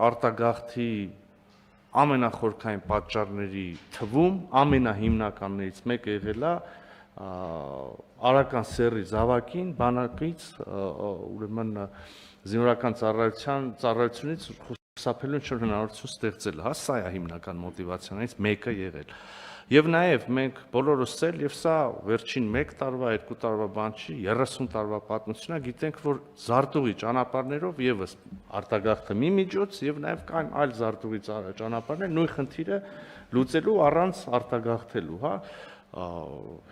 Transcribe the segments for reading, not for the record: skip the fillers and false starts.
արտագաղթի ամենախորքային պատճառների թվում ամենահիմնականներից մեկը եղել է արական սեռի զավակին բանակից ուրեմն զինվորական ծառայությունից խուսափելու ինչ-որ հնարավորություն ստեղծելը, սա է հիմնական մոտիվացիաներից մեկը եղել։ Եվ նաև մենք բոլորս էլ, եւ սա վերջին 1 տարվա, 2 տարվա բան չի, 30 տարվա պատմությունա, գիտենք, որ զարտուղի ճանապարհներով եւս արտագաղթը մի միջոց եւ նաև կան այլ զարտուղի ճանապարհներ նույն խնդիրը լուծելու առանց արտագաղթելու, հա,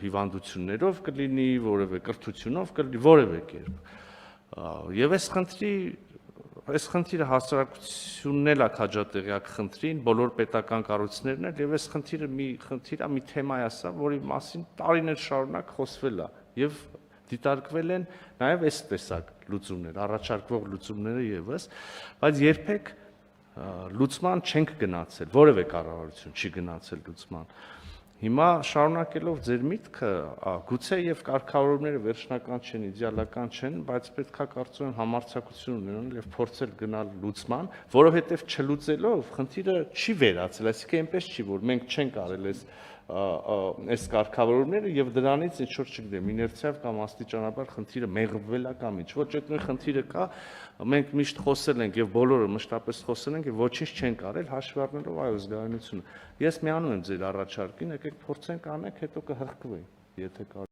հիվանդություններով կլինի, որևէ կրթությունով կլինի, որևէ կերպ։ Եվ այս խնդիրը հասարակությունն էլ է քաջատեղյակ խնդրին, բոլոր պետական կառույցներն էլ, եւ այս խնդիրը մի թեմա է սա, որի մասին տարիներ շարունակ խոսվել է եւ դիտարկվել են նաեւ այս տեսակ լուծումներ, առաջարկվող լուծումները եւս, բայց երբեք լուծման չենք գնացել, որևէ կառավարություն չի գնացել լուծման։ Հիմա շարունակելով ձեր միտքը, գուցե եւ կարգավորումները վերջնական չեն, իդեալական չեն, բայց պետքա կարծում եմ համարձակություն ունենալ եւ փորձել գնալ լուծման, որովհետեւ չլուծելով խնդիրը չի վերացել, այսինքն այնպես չի, որ մենք չենք արել այս կարգավորումները եւ դրանից ինչ որ չգիտեմ, իներցիայով կամ աստիճանաբար խնդիրը մեղմվել է կամ ինչ, ոչ այդ նույն խնդիրը կա, մենք միշտ խոսել ենք եւ բոլորը մշտապես խոսել ենք եւ ոչինչ չենք արել հաշվի առնելով այո զգայունությունը։ Ես միանում եմ ձեր առաջարկին, եկեք փորձենք անենք, հետո կհղկվենք, եթե